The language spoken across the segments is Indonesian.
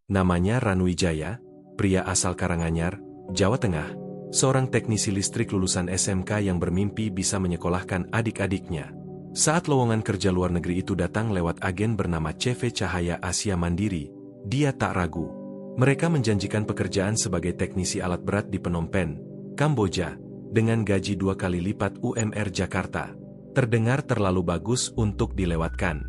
Namanya Ranu Wijaya, pria asal Karanganyar, Jawa Tengah, seorang teknisi listrik lulusan SMK yang bermimpi bisa menyekolahkan adik-adiknya. Saat lowongan kerja luar negeri itu datang lewat agen bernama CV Cahaya Asia Mandiri, dia tak ragu. Mereka menjanjikan pekerjaan sebagai teknisi alat berat di Phnom Penh, Kamboja, dengan gaji 2 kali lipat UMR Jakarta. Terdengar terlalu bagus untuk dilewatkan.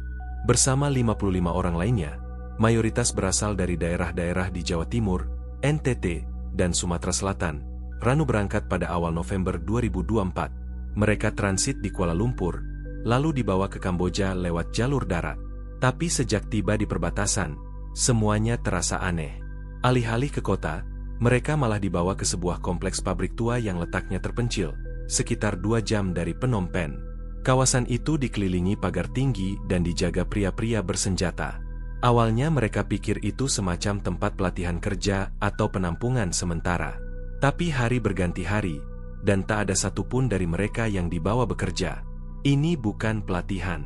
Bersama 55 orang lainnya, mayoritas berasal dari daerah-daerah di Jawa Timur, NTT, dan Sumatera Selatan, Ranu berangkat pada awal November 2024. Mereka transit di Kuala Lumpur, lalu dibawa ke Kamboja lewat jalur darat. Tapi sejak tiba di perbatasan, semuanya terasa aneh. Alih-alih ke kota, mereka malah dibawa ke sebuah kompleks pabrik tua yang letaknya terpencil, sekitar 2 jam dari Phnom Penh. Kawasan itu dikelilingi pagar tinggi dan dijaga pria-pria bersenjata. Awalnya mereka pikir itu semacam tempat pelatihan kerja atau penampungan sementara. Tapi hari berganti hari, dan tak ada satupun dari mereka yang dibawa bekerja. Ini bukan pelatihan.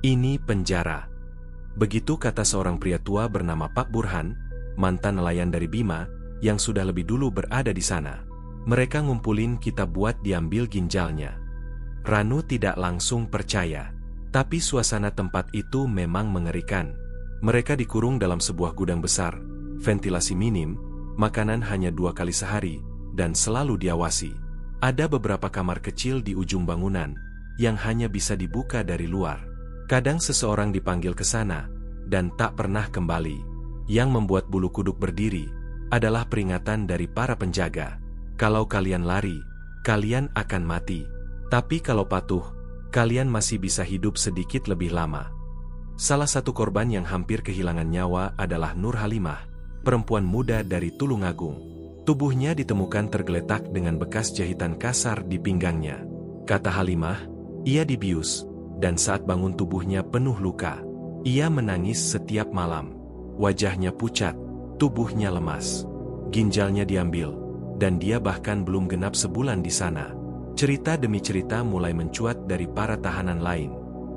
Ini penjara. Begitu kata seorang pria tua bernama Pak Burhan, mantan nelayan dari Bima, yang sudah lebih dulu berada di sana. Mereka ngumpulin kita buat diambil ginjalnya. Ranu tidak langsung percaya. Tapi suasana tempat itu memang mengerikan. Mereka dikurung dalam sebuah gudang besar, ventilasi minim, makanan hanya 2 kali sehari, dan selalu diawasi. Ada beberapa kamar kecil di ujung bangunan, yang hanya bisa dibuka dari luar. Kadang seseorang dipanggil ke sana, dan tak pernah kembali. Yang membuat bulu kuduk berdiri, adalah peringatan dari para penjaga. Kalau kalian lari, kalian akan mati. Tapi kalau patuh, kalian masih bisa hidup sedikit lebih lama. Salah satu korban yang hampir kehilangan nyawa adalah Nur Halimah, perempuan muda dari Tulungagung. Tubuhnya ditemukan tergeletak dengan bekas jahitan kasar di pinggangnya. Kata Halimah, ia dibius, dan saat bangun tubuhnya penuh luka. Ia menangis setiap malam. Wajahnya pucat, tubuhnya lemas. Ginjalnya diambil, dan dia bahkan belum genap sebulan di sana. Cerita demi cerita mulai mencuat dari para tahanan lain.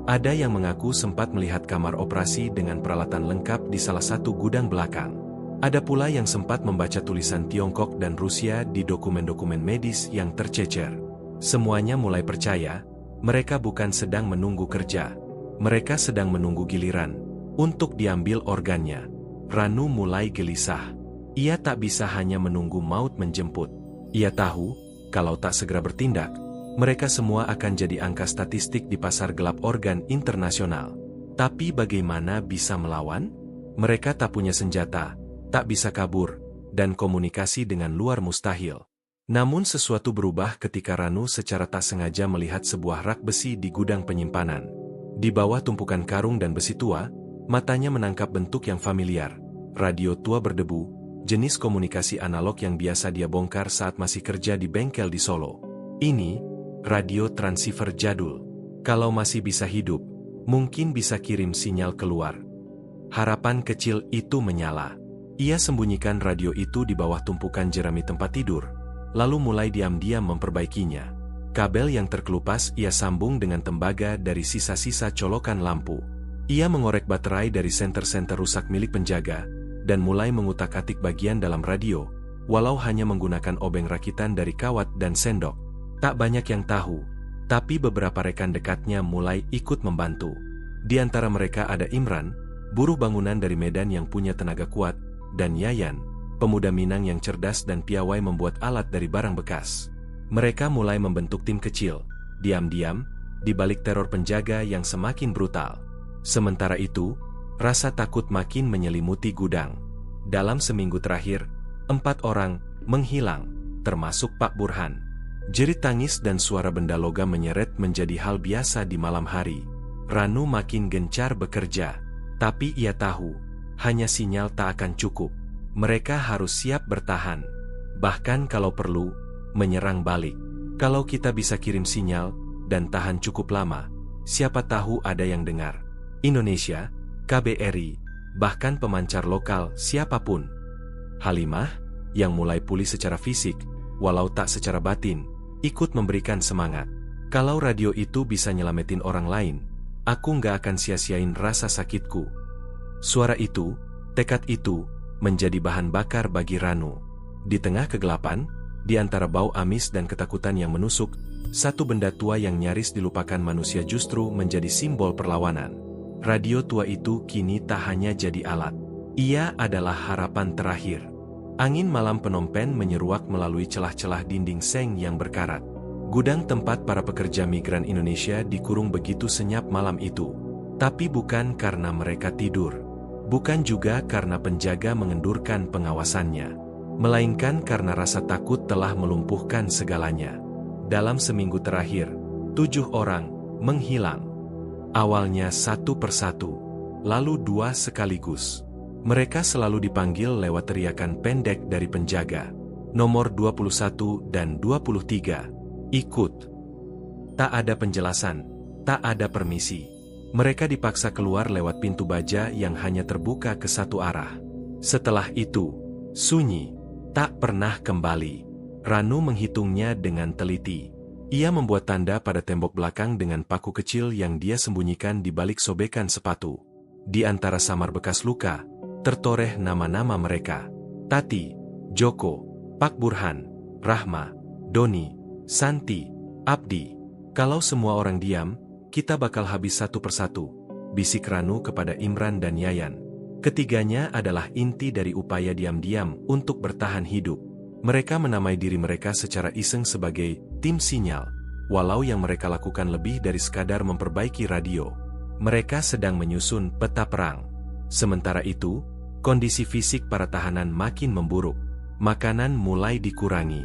Ada yang mengaku sempat melihat kamar operasi dengan peralatan lengkap di salah satu gudang belakang. Ada pula yang sempat membaca tulisan Tiongkok dan Rusia di dokumen-dokumen medis yang tercecer. Semuanya mulai percaya, mereka bukan sedang menunggu kerja. Mereka sedang menunggu giliran untuk diambil organnya. Ranu mulai gelisah. Ia tak bisa hanya menunggu maut menjemput. Ia tahu, kalau tak segera bertindak, mereka semua akan jadi angka statistik di pasar gelap organ internasional. Tapi bagaimana bisa melawan? Mereka tak punya senjata, tak bisa kabur, dan komunikasi dengan luar mustahil. Namun sesuatu berubah ketika Ranu secara tak sengaja melihat sebuah rak besi di gudang penyimpanan. Di bawah tumpukan karung dan besi tua, matanya menangkap bentuk yang familiar. Radio tua berdebu, jenis komunikasi analog yang biasa dia bongkar saat masih kerja di bengkel di Solo. Ini, radio transceiver jadul. Kalau masih bisa hidup, mungkin bisa kirim sinyal keluar. Harapan kecil itu menyala. Ia sembunyikan radio itu di bawah tumpukan jerami tempat tidur, lalu mulai diam-diam memperbaikinya. Kabel yang terkelupas ia sambung dengan tembaga dari sisa-sisa colokan lampu. Ia mengorek baterai dari senter-senter rusak milik penjaga, dan mulai mengutak-atik bagian dalam radio, walau hanya menggunakan obeng rakitan dari kawat dan sendok. Tak banyak yang tahu, tapi beberapa rekan dekatnya mulai ikut membantu. Di antara mereka ada Imran, buruh bangunan dari Medan yang punya tenaga kuat, dan Yayan, pemuda Minang yang cerdas dan piawai membuat alat dari barang bekas. Mereka mulai membentuk tim kecil, diam-diam, di balik teror penjaga yang semakin brutal. Sementara itu, rasa takut makin menyelimuti gudang. Dalam seminggu terakhir, 4 orang menghilang, termasuk Pak Burhan. Jerit tangis dan suara benda logam menyeret menjadi hal biasa di malam hari. Ranu makin gencar bekerja, tapi ia tahu, hanya sinyal tak akan cukup. Mereka harus siap bertahan, bahkan kalau perlu, menyerang balik. Kalau kita bisa kirim sinyal, dan tahan cukup lama, siapa tahu ada yang dengar. Indonesia, KBRI, bahkan pemancar lokal siapapun. Halimah, yang mulai pulih secara fisik, walau tak secara batin, ikut memberikan semangat. Kalau radio itu bisa nyelamatin orang lain, aku nggak akan sia-siain rasa sakitku. Suara itu, tekad itu, menjadi bahan bakar bagi Ranu. Di tengah kegelapan, di antara bau amis dan ketakutan yang menusuk, satu benda tua yang nyaris dilupakan manusia justru menjadi simbol perlawanan. Radio tua itu kini tak hanya jadi alat. Ia adalah harapan terakhir. Angin malam Phnom Penh menyeruak melalui celah-celah dinding seng yang berkarat. Gudang tempat para pekerja migran Indonesia dikurung begitu senyap malam itu. Tapi bukan karena mereka tidur. Bukan juga karena penjaga mengendurkan pengawasannya. Melainkan karena rasa takut telah melumpuhkan segalanya. Dalam seminggu terakhir, 7 orang menghilang. Awalnya satu persatu, lalu 2 sekaligus. Mereka selalu dipanggil lewat teriakan pendek dari penjaga. Nomor 21 dan 23. Ikut. Tak ada penjelasan, tak ada permisi. Mereka dipaksa keluar lewat pintu baja yang hanya terbuka ke satu arah. Setelah itu, sunyi, tak pernah kembali. Ranu menghitungnya dengan teliti. Ia membuat tanda pada tembok belakang dengan paku kecil yang dia sembunyikan di balik sobekan sepatu. Di antara samar bekas luka, tertoreh nama-nama mereka. Tati, Joko, Pak Burhan, Rahma, Doni, Santi, Abdi. Kalau semua orang diam, kita bakal habis satu persatu, bisik Ranu kepada Imran dan Yayan. Ketiganya adalah inti dari upaya diam-diam untuk bertahan hidup. Mereka menamai diri mereka secara iseng sebagai tim sinyal, walau yang mereka lakukan lebih dari sekadar memperbaiki radio. Mereka sedang menyusun peta perang. Sementara itu, kondisi fisik para tahanan makin memburuk. Makanan mulai dikurangi.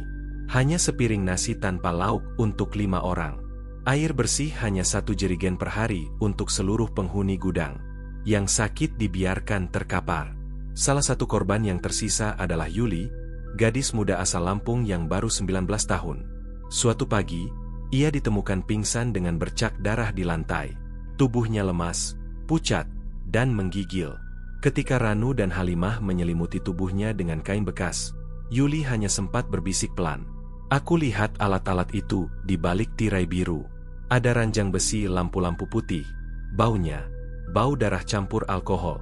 Hanya sepiring nasi tanpa lauk untuk 5 orang. Air bersih hanya 1 jerigen per hari untuk seluruh penghuni gudang. Yang sakit dibiarkan terkapar. Salah satu korban yang tersisa adalah Yuli, gadis muda asal Lampung yang baru 19 tahun. Suatu pagi, ia ditemukan pingsan dengan bercak darah di lantai. Tubuhnya lemas, pucat, dan menggigil. Ketika Ranu dan Halimah menyelimuti tubuhnya dengan kain bekas, Yuli hanya sempat berbisik pelan. Aku lihat alat-alat itu di balik tirai biru. Ada ranjang besi lampu-lampu putih. Baunya, bau darah campur alkohol.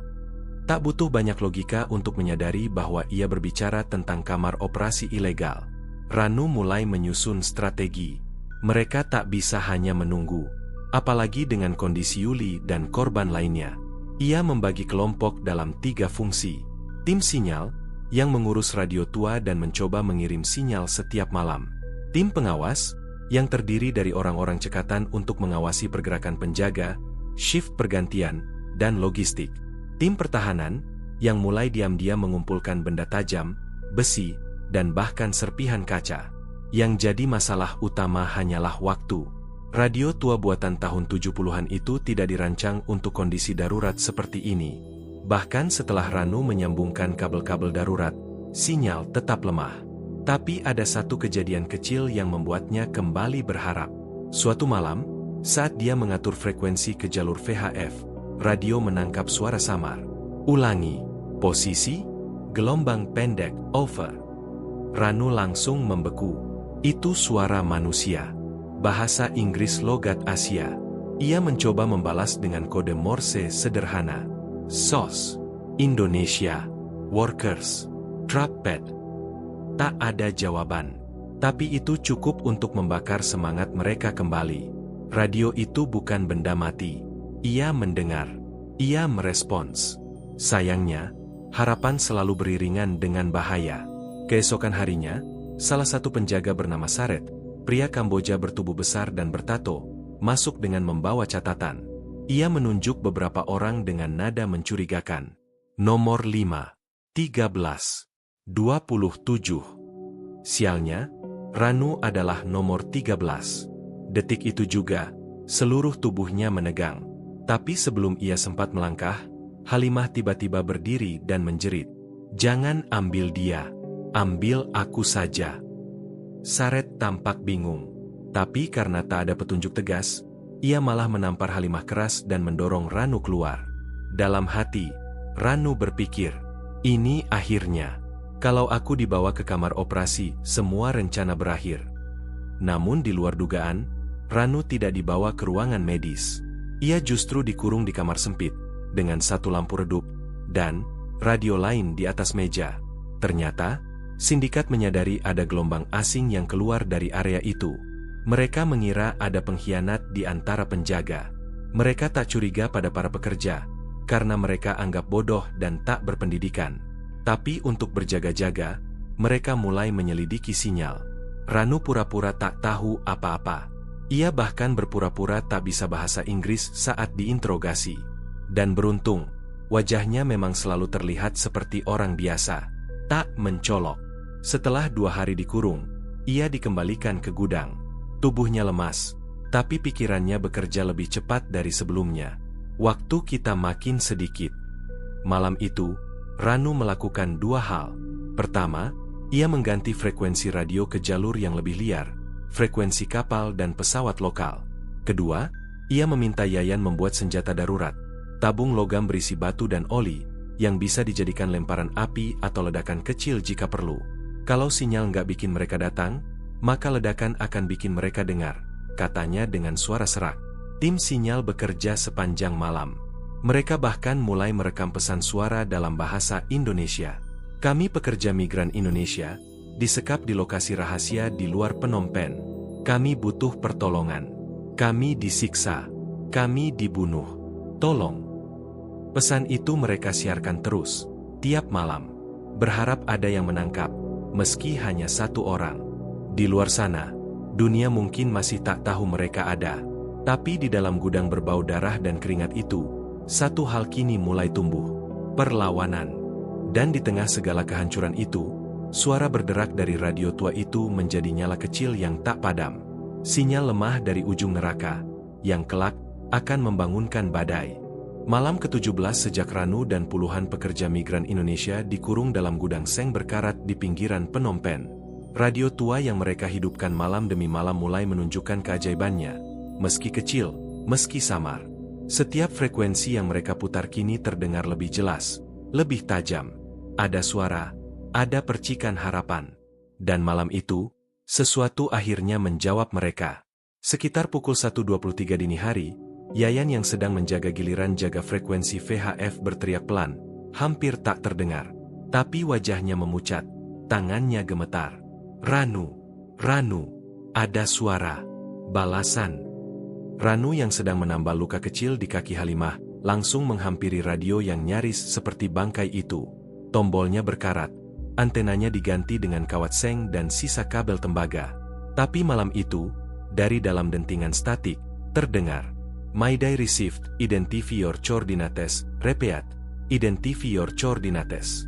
Tak butuh banyak logika untuk menyadari bahwa ia berbicara tentang kamar operasi ilegal. Ranu mulai menyusun strategi. Mereka tak bisa hanya menunggu. Apalagi dengan kondisi Yuli dan korban lainnya. Ia membagi kelompok dalam 3 fungsi. Tim sinyal, yang mengurus radio tua dan mencoba mengirim sinyal setiap malam. Tim pengawas, yang terdiri dari orang-orang cekatan untuk mengawasi pergerakan penjaga, shift pergantian, dan logistik. Tim pertahanan, yang mulai diam-diam mengumpulkan benda tajam, besi, dan bahkan serpihan kaca. Yang jadi masalah utama hanyalah waktu. Radio tua buatan tahun 70-an itu tidak dirancang untuk kondisi darurat seperti ini. Bahkan setelah Ranu menyambungkan kabel-kabel darurat, sinyal tetap lemah. Tapi ada satu kejadian kecil yang membuatnya kembali berharap. Suatu malam, saat dia mengatur frekuensi ke jalur VHF, radio menangkap suara samar. Ulangi, posisi, gelombang pendek, over. Ranu langsung membeku. Itu suara manusia. Bahasa Inggris logat Asia. Ia mencoba membalas dengan kode Morse sederhana. SOS, Indonesia, Workers, Truckpad. Tak ada jawaban. Tapi itu cukup untuk membakar semangat mereka kembali. Radio itu bukan benda mati. Ia mendengar. Ia merespons. Sayangnya, harapan selalu beriringan dengan bahaya. Keesokan harinya, salah satu penjaga bernama Saret, pria Kamboja bertubuh besar dan bertato, masuk dengan membawa catatan. Ia menunjuk beberapa orang dengan nada mencurigakan. Nomor 5, 13, 27. Sialnya, Ranu adalah nomor 13. Detik itu juga, seluruh tubuhnya menegang. Tapi sebelum ia sempat melangkah, Halimah tiba-tiba berdiri dan menjerit. Jangan ambil dia, ambil aku saja. Saret tampak bingung. Tapi karena tak ada petunjuk tegas, ia malah menampar Halimah keras dan mendorong Ranu keluar. Dalam hati, Ranu berpikir, ini akhirnya. Kalau aku dibawa ke kamar operasi, semua rencana berakhir. Namun di luar dugaan, Ranu tidak dibawa ke ruangan medis. Ia justru dikurung di kamar sempit, dengan satu lampu redup, dan radio lain di atas meja. Ternyata, sindikat menyadari ada gelombang asing yang keluar dari area itu. Mereka mengira ada pengkhianat di antara penjaga. Mereka tak curiga pada para pekerja, karena mereka anggap bodoh dan tak berpendidikan. Tapi untuk berjaga-jaga, mereka mulai menyelidiki sinyal. Ranu pura-pura tak tahu apa-apa. Ia bahkan berpura-pura tak bisa bahasa Inggris saat diinterogasi. Dan beruntung, wajahnya memang selalu terlihat seperti orang biasa, tak mencolok. Setelah 2 hari dikurung, ia dikembalikan ke gudang. Tubuhnya lemas, tapi pikirannya bekerja lebih cepat dari sebelumnya. Waktu kita makin sedikit. Malam itu, Ranu melakukan 2 hal. Pertama, ia mengganti frekuensi radio ke jalur yang lebih liar, frekuensi kapal dan pesawat lokal. Kedua, ia meminta Yayan membuat senjata darurat, tabung logam berisi batu dan oli, yang bisa dijadikan lemparan api atau ledakan kecil jika perlu. Kalau sinyal nggak bikin mereka datang, maka ledakan akan bikin mereka dengar, katanya dengan suara serak. Tim sinyal bekerja sepanjang malam. Mereka bahkan mulai merekam pesan suara dalam bahasa Indonesia. Kami pekerja migran Indonesia, disekap di lokasi rahasia di luar Phnom Penh. Kami butuh pertolongan. Kami disiksa. Kami dibunuh. Tolong. Pesan itu mereka siarkan terus, tiap malam. Berharap ada yang menangkap, meski hanya 1 orang. Di luar sana, dunia mungkin masih tak tahu mereka ada. Tapi di dalam gudang berbau darah dan keringat itu, satu hal kini mulai tumbuh. Perlawanan. Dan di tengah segala kehancuran itu, suara berderak dari radio tua itu menjadi nyala kecil yang tak padam. Sinyal lemah dari ujung neraka, yang kelak akan membangunkan badai. Malam ke-17 sejak Ranu dan puluhan pekerja migran Indonesia dikurung dalam gudang seng berkarat di pinggiran Phnom Penh. Radio tua yang mereka hidupkan malam demi malam mulai menunjukkan keajaibannya. Meski kecil, meski samar. Setiap frekuensi yang mereka putar kini terdengar lebih jelas, lebih tajam. Ada suara, ada percikan harapan. Dan malam itu, sesuatu akhirnya menjawab mereka. Sekitar pukul 1.23 dini hari, Yayan yang sedang menjaga giliran jaga frekuensi VHF berteriak pelan, hampir tak terdengar. Tapi wajahnya memucat, tangannya gemetar. Ranu, Ranu, ada suara, balasan. Ranu yang sedang menambal luka kecil di kaki Halimah, langsung menghampiri radio yang nyaris seperti bangkai itu. Tombolnya berkarat, antenanya diganti dengan kawat seng dan sisa kabel tembaga. Tapi malam itu, dari dalam dentingan statik, terdengar, Mayday received, identify your coordinates, repeat, identify your coordinates.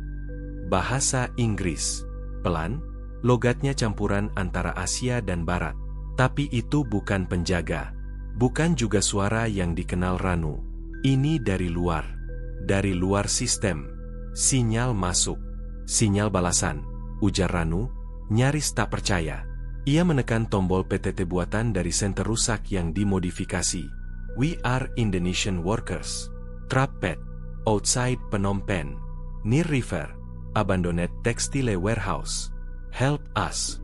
Bahasa Inggris. Pelan, logatnya campuran antara Asia dan Barat. Tapi itu bukan penjaga. Bukan juga suara yang dikenal Ranu. Ini dari luar sistem. Sinyal masuk. Sinyal balasan, ujar Ranu, nyaris tak percaya. Ia menekan tombol PTT buatan dari senter rusak yang dimodifikasi. We are Indonesian workers. Trapped outside Phnom Penh. Near river. Abandoned textile warehouse. Help us.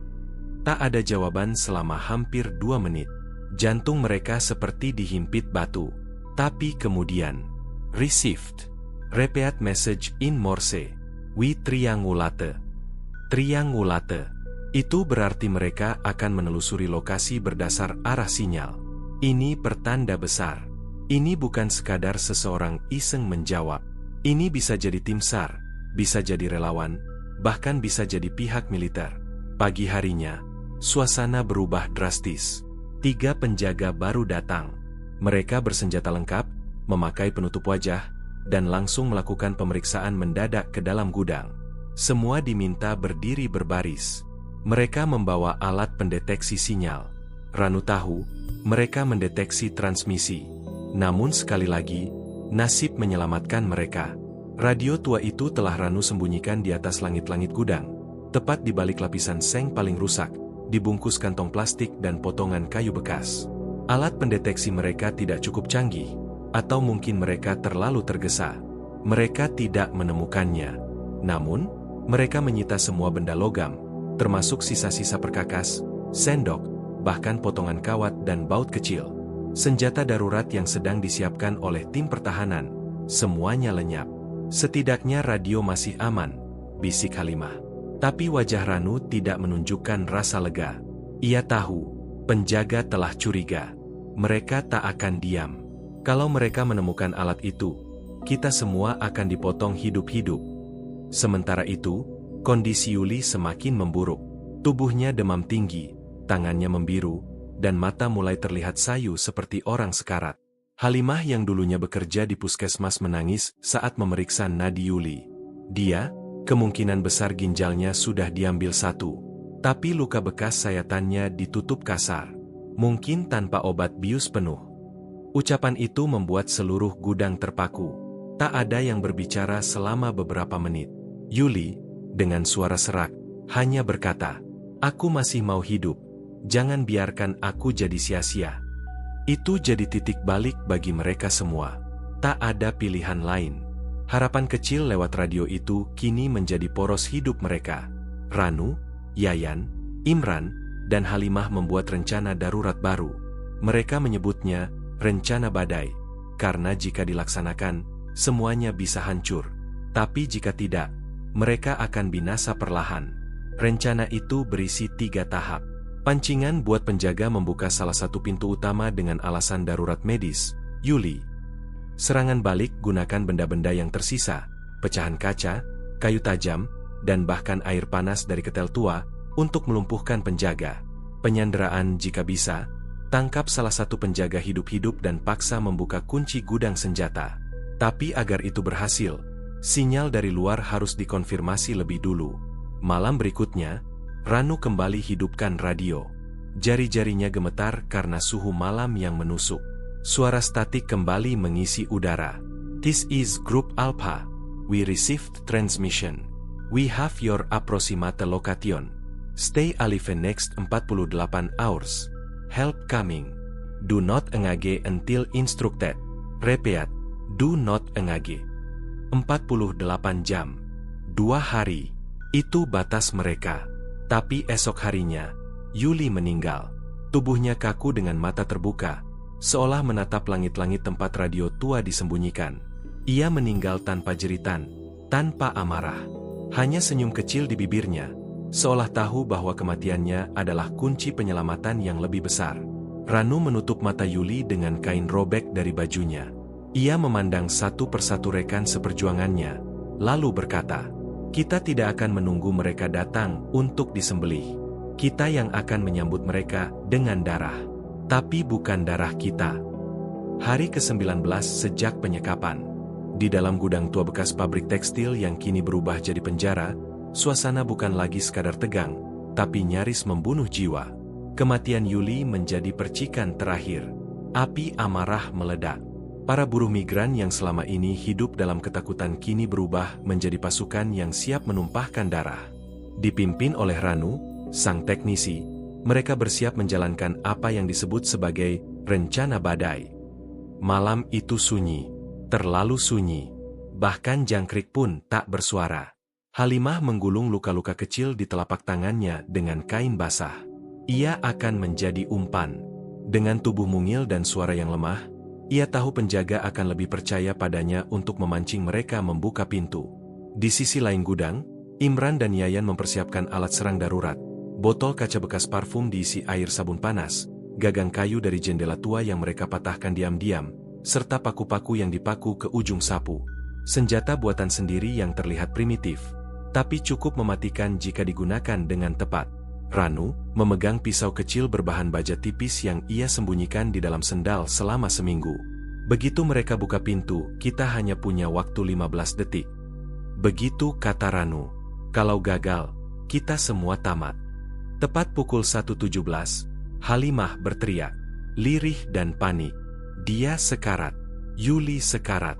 Tak ada jawaban selama hampir 2 menit. Jantung mereka seperti dihimpit batu. Tapi kemudian, received. Repeat message in Morse. We triangulate. Triangulate. Itu berarti mereka akan menelusuri lokasi berdasar arah sinyal. Ini pertanda besar. Ini bukan sekadar seseorang iseng menjawab. Ini bisa jadi tim SAR, bisa jadi relawan, bahkan bisa jadi pihak militer. Pagi harinya, suasana berubah drastis. 3 penjaga baru datang. Mereka bersenjata lengkap, memakai penutup wajah, dan langsung melakukan pemeriksaan mendadak ke dalam gudang. Semua diminta berdiri berbaris. Mereka membawa alat pendeteksi sinyal. Ranu tahu, mereka mendeteksi transmisi. Namun sekali lagi, nasib menyelamatkan mereka. Radio tua itu telah Ranu sembunyikan di atas langit-langit gudang, tepat di balik lapisan seng paling rusak, dibungkus kantong plastik dan potongan kayu bekas. Alat pendeteksi mereka tidak cukup canggih, atau mungkin mereka terlalu tergesa. Mereka tidak menemukannya. Namun, mereka menyita semua benda logam, termasuk sisa-sisa perkakas, sendok, bahkan potongan kawat dan baut kecil. Senjata darurat yang sedang disiapkan oleh tim pertahanan, semuanya lenyap. Setidaknya radio masih aman, bisik Halimah. Tapi wajah Ranu tidak menunjukkan rasa lega. Ia tahu, penjaga telah curiga. Mereka tak akan diam. Kalau mereka menemukan alat itu, kita semua akan dipotong hidup-hidup. Sementara itu, kondisi Yuli semakin memburuk. Tubuhnya demam tinggi, tangannya membiru, dan mata mulai terlihat sayu seperti orang sekarat. Halimah yang dulunya bekerja di puskesmas menangis saat memeriksa nadi Yuli. Dia, kemungkinan besar ginjalnya sudah diambil satu, tapi luka bekas sayatannya ditutup kasar. Mungkin tanpa obat bius penuh. Ucapan itu membuat seluruh gudang terpaku. Tak ada yang berbicara selama beberapa menit. Yuli, dengan suara serak, hanya berkata, "Aku masih mau hidup. Jangan biarkan aku jadi sia-sia." Itu jadi titik balik bagi mereka semua. Tak ada pilihan lain. Harapan kecil lewat radio itu kini menjadi poros hidup mereka. Ranu, Yayan, Imran, dan Halimah membuat rencana darurat baru. Mereka menyebutnya rencana badai, karena jika dilaksanakan, semuanya bisa hancur. Tapi jika tidak, mereka akan binasa perlahan. Rencana itu berisi 3 tahap. Pancingan buat penjaga membuka salah satu pintu utama dengan alasan darurat medis. Yuli. Serangan balik gunakan benda-benda yang tersisa, pecahan kaca, kayu tajam, dan bahkan air panas dari ketel tua, untuk melumpuhkan penjaga. Penyanderaan jika bisa, tangkap salah satu penjaga hidup-hidup dan paksa membuka kunci gudang senjata. Tapi agar itu berhasil, sinyal dari luar harus dikonfirmasi lebih dulu. Malam berikutnya, Ranu kembali hidupkan radio. Jari-jarinya gemetar karena suhu malam yang menusuk. Suara statik kembali mengisi udara. "This is Group Alpha. We received transmission. We have your approximate location. Stay alive next 48 hours. Help coming. Do not engage until instructed. Repeat, do not engage." 48 jam. 2 hari. Itu batas mereka. Tapi esok harinya, Yuli meninggal. Tubuhnya kaku dengan mata terbuka, seolah menatap langit-langit tempat radio tua disembunyikan. Ia meninggal tanpa jeritan, tanpa amarah. Hanya senyum kecil di bibirnya, seolah tahu bahwa kematiannya adalah kunci penyelamatan yang lebih besar. Ranu menutup mata Yuli dengan kain robek dari bajunya. Ia memandang satu persatu rekan seperjuangannya, lalu berkata, "Kita tidak akan menunggu mereka datang untuk disembelih. Kita yang akan menyambut mereka dengan darah. Tapi bukan darah kita." Hari ke-19 sejak penyekapan. Di dalam gudang tua bekas pabrik tekstil yang kini berubah jadi penjara, suasana bukan lagi sekadar tegang, tapi nyaris membunuh jiwa. Kematian Yuli menjadi percikan terakhir. Api amarah meledak. Para buruh migran yang selama ini hidup dalam ketakutan kini berubah menjadi pasukan yang siap menumpahkan darah. Dipimpin oleh Ranu, sang teknisi, mereka bersiap menjalankan apa yang disebut sebagai rencana badai. Malam itu sunyi, terlalu sunyi. Bahkan jangkrik pun tak bersuara. Halimah menggulung luka-luka kecil di telapak tangannya dengan kain basah. Ia akan menjadi umpan. Dengan tubuh mungil dan suara yang lemah, ia tahu penjaga akan lebih percaya padanya untuk memancing mereka membuka pintu. Di sisi lain gudang, Imran dan Yayan mempersiapkan alat serang darurat. Botol kaca bekas parfum diisi air sabun panas, gagang kayu dari jendela tua yang mereka patahkan diam-diam, serta paku-paku yang dipaku ke ujung sapu. Senjata buatan sendiri yang terlihat primitif, tapi cukup mematikan jika digunakan dengan tepat. Ranu memegang pisau kecil berbahan baja tipis yang ia sembunyikan di dalam sendal selama seminggu. Begitu mereka buka pintu, "Kita hanya punya waktu 15 detik. Begitu kata Ranu. "Kalau gagal, kita semua tamat." Tepat pukul 1.17, Halimah berteriak, lirih dan panik. Dia sekarat. Yuli sekarat.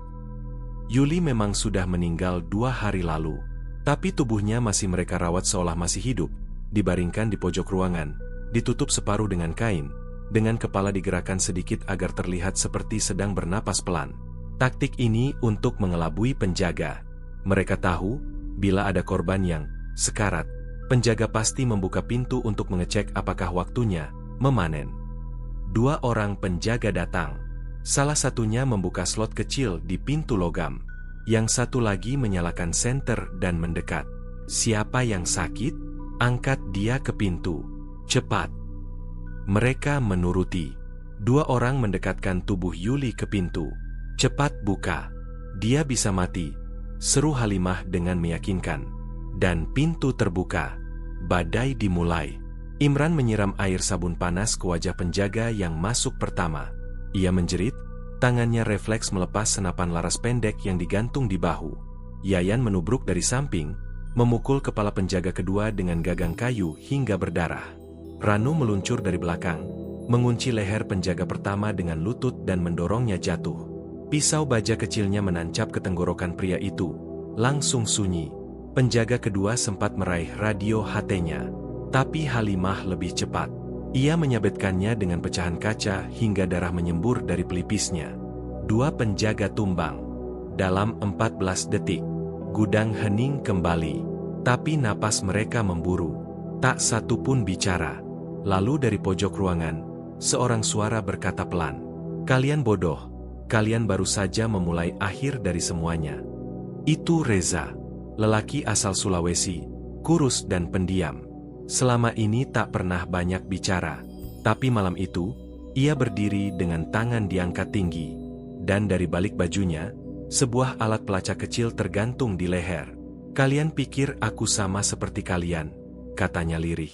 Yuli memang sudah meninggal 2 hari lalu, tapi tubuhnya masih mereka rawat seolah masih hidup. Dibaringkan di pojok ruangan, ditutup separuh dengan kain, dengan kepala digerakkan sedikit agar terlihat seperti sedang bernapas pelan. Taktik ini untuk mengelabui penjaga. Mereka tahu, bila ada korban yang sekarat, penjaga pasti membuka pintu untuk mengecek apakah waktunya memanen. 2 orang penjaga datang. Salah satunya membuka slot kecil di pintu logam. Yang satu lagi menyalakan senter dan mendekat. Siapa yang sakit? Angkat dia ke pintu. Cepat. Mereka menuruti. 2 orang mendekatkan tubuh Yuli ke pintu. Cepat buka. Dia bisa mati, seru Halimah dengan meyakinkan. Dan pintu terbuka. Badai dimulai. Imran menyiram air sabun panas ke wajah penjaga yang masuk pertama. Ia menjerit, tangannya refleks melepas senapan laras pendek yang digantung di bahu. Yayan menubruk dari samping, memukul kepala penjaga kedua dengan gagang kayu hingga berdarah. Ranu meluncur dari belakang, mengunci leher penjaga pertama dengan lutut dan mendorongnya jatuh. Pisau baja kecilnya menancap ke tenggorokan pria itu. Langsung sunyi. Penjaga kedua sempat meraih radio HT-nya. Tapi Halimah lebih cepat. Ia menyabetkannya dengan pecahan kaca hingga darah menyembur dari pelipisnya. 2 penjaga tumbang. Dalam 14 detik, gudang hening kembali. Tapi napas mereka memburu. Tak satu pun bicara. Lalu dari pojok ruangan, seorang suara berkata pelan. Kalian bodoh. Kalian baru saja memulai akhir dari semuanya. Itu Reza. Lelaki asal Sulawesi, kurus dan pendiam. Selama ini tak pernah banyak bicara. Tapi malam itu, ia berdiri dengan tangan diangkat tinggi. Dan dari balik bajunya, sebuah alat pelacak kecil tergantung di leher. Kalian pikir aku sama seperti kalian, katanya lirih.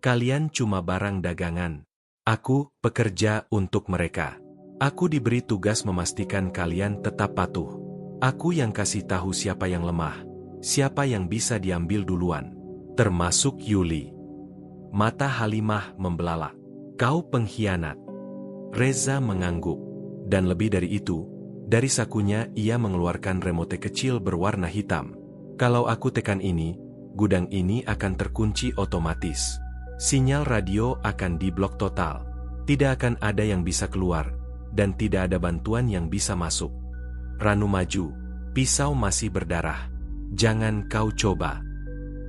Kalian cuma barang dagangan. Aku pekerja untuk mereka. Aku diberi tugas memastikan kalian tetap patuh. Aku yang kasih tahu siapa yang lemah, siapa yang bisa diambil duluan. Termasuk Yuli. Mata Halimah membelalak. Kau pengkhianat. Reza mengangguk. Dan lebih dari itu, dari sakunya ia mengeluarkan remote kecil berwarna hitam. Kalau aku tekan ini, gudang ini akan terkunci otomatis. Sinyal radio akan diblok total. Tidak akan ada yang bisa keluar, dan tidak ada bantuan yang bisa masuk. Ranu maju. Pisau masih berdarah. Jangan kau coba.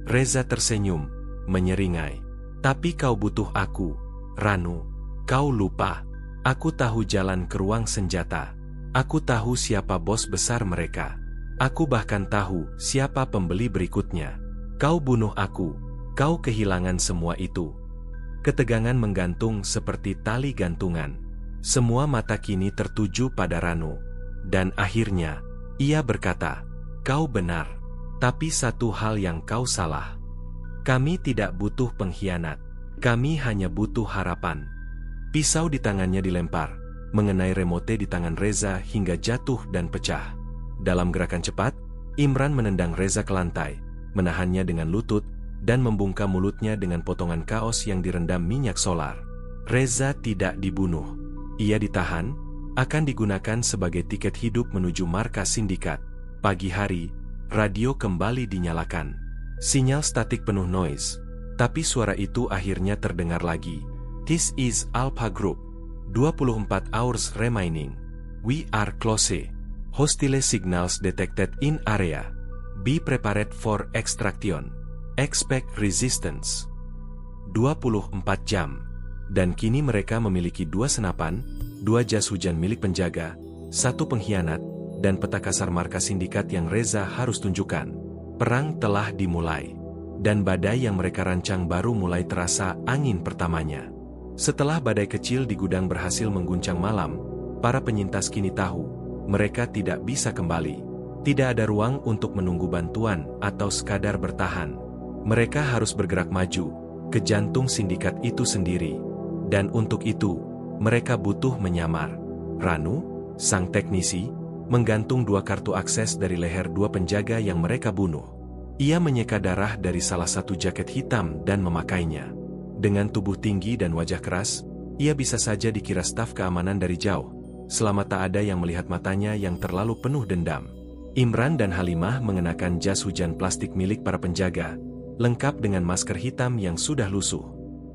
Reza tersenyum, menyeringai. Tapi kau butuh aku, Ranu. Kau lupa. Aku tahu jalan ke ruang senjata. Aku tahu siapa bos besar mereka. Aku bahkan tahu siapa pembeli berikutnya. Kau bunuh aku. Kau kehilangan semua itu. Ketegangan menggantung seperti tali gantungan. Semua mata kini tertuju pada Ranu. Dan akhirnya, ia berkata, kau benar. Tapi satu hal yang kau salah. Kami tidak butuh pengkhianat. Kami hanya butuh harapan. Pisau di tangannya dilempar, mengenai remote di tangan Reza hingga jatuh dan pecah. Dalam gerakan cepat, Imran menendang Reza ke lantai, menahannya dengan lutut, dan membungkam mulutnya dengan potongan kaos yang direndam minyak solar. Reza tidak dibunuh. Ia ditahan, akan digunakan sebagai tiket hidup menuju markas sindikat. Pagi hari, radio kembali dinyalakan. Sinyal statik penuh noise, tapi suara itu akhirnya terdengar lagi. This is Alpha Group. 24 hours remaining. We are close. Hostile signals detected in area. Be prepared for extraction. Expect resistance. 24 jam. Dan kini mereka memiliki 2 senapan, 2 jas hujan milik penjaga, 1 pengkhianat, dan peta kasar markas sindikat yang Reza harus tunjukkan. Perang telah dimulai. Dan badai yang mereka rancang baru mulai terasa angin pertamanya. Setelah badai kecil di gudang berhasil mengguncang malam, para penyintas kini tahu, mereka tidak bisa kembali. Tidak ada ruang untuk menunggu bantuan atau sekadar bertahan. Mereka harus bergerak maju, ke jantung sindikat itu sendiri. Dan untuk itu, mereka butuh menyamar. Ranu, sang teknisi, menggantung 2 kartu akses dari leher 2 penjaga yang mereka bunuh. Ia menyeka darah dari salah satu jaket hitam dan memakainya. Dengan tubuh tinggi dan wajah keras, ia bisa saja dikira staf keamanan dari jauh, selama tak ada yang melihat matanya yang terlalu penuh dendam. Imran dan Halimah mengenakan jas hujan plastik milik para penjaga, lengkap dengan masker hitam yang sudah lusuh.